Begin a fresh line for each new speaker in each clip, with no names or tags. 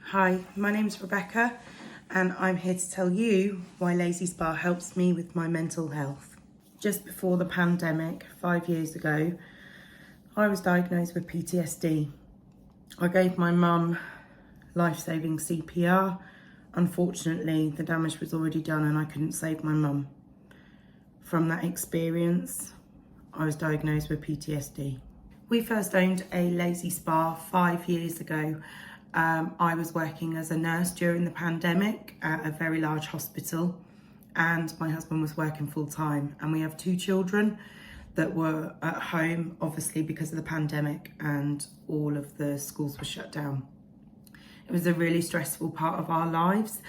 Hi, my name's Rebecca and I'm here to tell you why Lazy Spa helps me with my mental health. Just before the pandemic, 5 years ago, I was diagnosed with PTSD. I gave my mum life-saving CPR. Unfortunately, the damage was already done and I couldn't save my mum. From that experience, I was diagnosed with PTSD. We first owned a Lazy Spa 5 years ago. I was working as a nurse during the pandemic at a very large hospital, and my husband was working full time, and we have 2 children that were at home, obviously because of the pandemic and all of the schools were shut down. It was a really stressful part of our lives.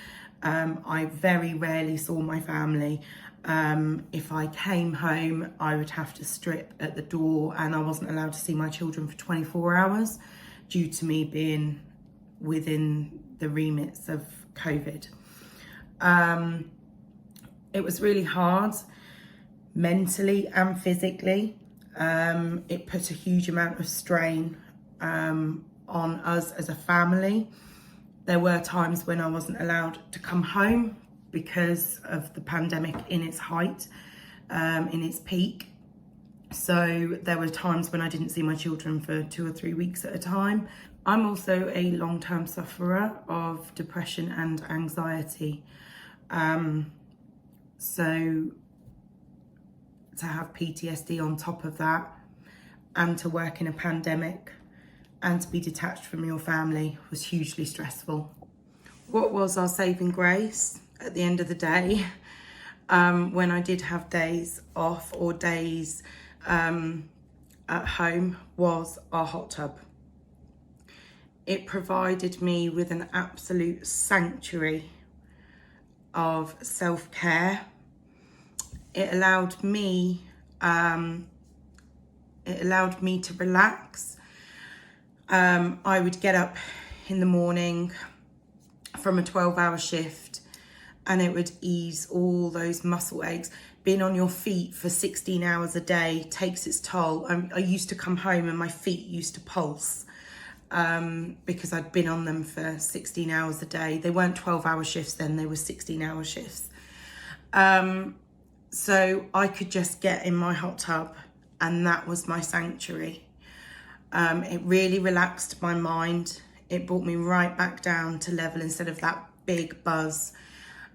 I very rarely saw my family. If I came home, I would have to strip at the door, and I wasn't allowed to see my children for 24 hours due to me being within the remits of COVID. It was really hard mentally and physically. It put a huge amount of strain on us as a family. There were times when I wasn't allowed to come home because of the pandemic in its height, in its peak. So there were times when I didn't see my children for 2 or 3 weeks at a time. I'm also a long-term sufferer of depression and anxiety. So to have PTSD on top of that, and to work in a pandemic, and to be detached from your family was hugely stressful. What was our saving grace at the end of the day, when I did have days off or days at home, was our hot tub. It provided me with an absolute sanctuary of self-care. It allowed me to relax. I would get up in the morning from a 12-hour shift, and it would ease all those muscle aches. Being on your feet for 16 hours a day takes its toll. I used to come home and my feet used to pulse because I'd been on them for 16 hours a day. They weren't 12-hour shifts then, they were 16-hour shifts. So I could just get in my hot tub, and that was my sanctuary. It really relaxed my mind. It brought me right back down to level instead of that big buzz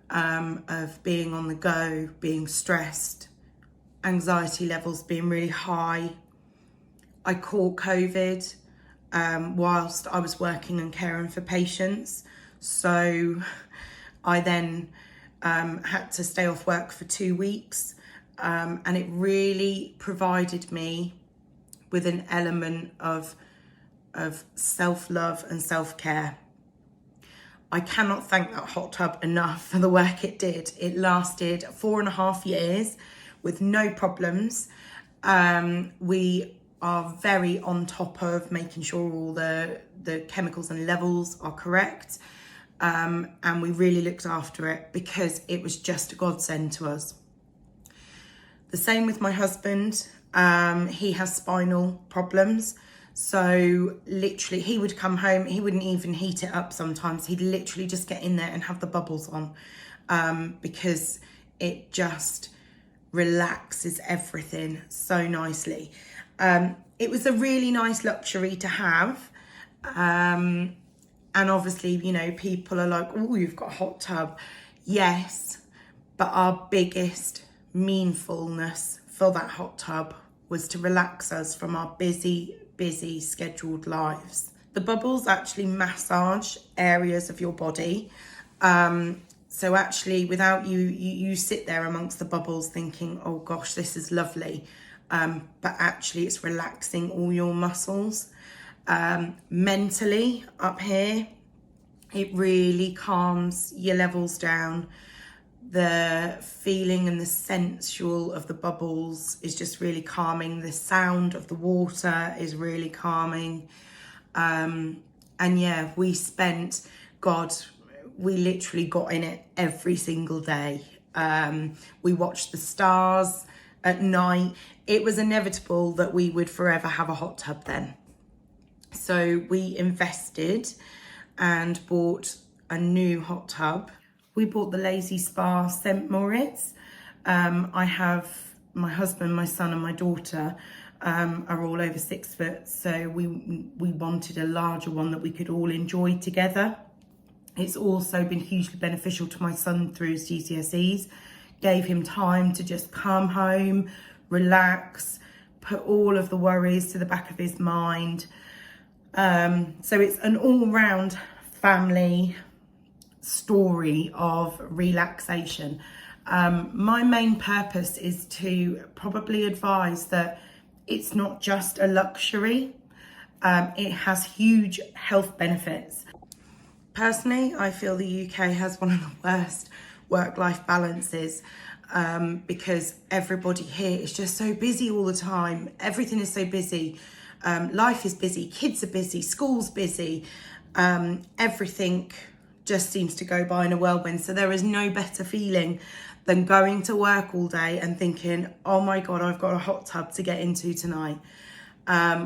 of being on the go, being stressed, anxiety levels being really high. I caught COVID whilst I was working and caring for patients. So I then had to stay off work for 2 weeks, and it really provided me with an element of self-love and self-care. I cannot thank that hot tub enough for the work it did. It lasted 4.5 years with no problems. We are very on top of making sure all the chemicals and levels are correct. And we really looked after it because it was just a godsend to us. The same with my husband. He has spinal problems. So literally he would come home, he wouldn't even heat it up sometimes. He'd literally just get in there and have the bubbles on because it just relaxes everything so nicely. It was a really nice luxury to have. And obviously, you know, people are like, oh, you've got a hot tub. Yes, but our biggest meaningfulness for that hot tub was to relax us from our busy scheduled lives. The bubbles actually massage areas of your body. So actually, without you sit there amongst the bubbles thinking, oh gosh, this is lovely. But actually it's relaxing all your muscles. Mentally up here, it really calms your levels down. The feeling and the sensual of the bubbles is just really calming. The sound of the water is really calming. And yeah, we literally got in it every single day. We watched the stars at night. It was inevitable that we would forever have a hot tub then. So we invested and bought a new hot tub. We bought the Lazy Spa St. Moritz. I have my husband, my son and my daughter are all over 6 foot, so we wanted a larger one that we could all enjoy together. It's also been hugely beneficial to my son through his GCSEs. Gave him time to just come home, relax, put all of the worries to the back of his mind. So it's an all-round family story of relaxation. My main purpose is to probably advise that it's not just a luxury. It has huge health benefits. Personally, I feel the UK has one of the worst work-life balances because everybody here is just so busy all the time. Everything is so busy. Life is busy, kids are busy, school's busy. Everything just seems to go by in a whirlwind. So there is no better feeling than going to work all day and thinking, oh my God, I've got a hot tub to get into tonight.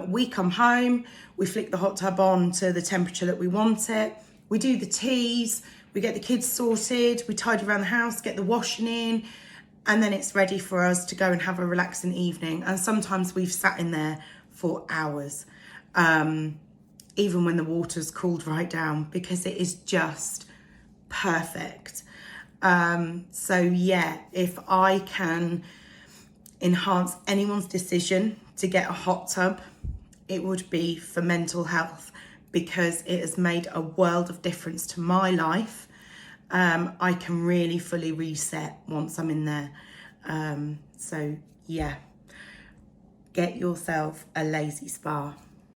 We come home, we flick the hot tub on to the temperature that we want it. We do the teas, we get the kids sorted, we tidy around the house, get the washing in, and then it's ready for us to go and have a relaxing evening. And sometimes we've sat in there for hours, even when the water's cooled right down, because it is just perfect. So yeah, if I can enhance anyone's decision to get a hot tub, it would be for mental health, because it has made a world of difference to my life. I can really fully reset once I'm in there. So yeah, get yourself a Lazy Spa.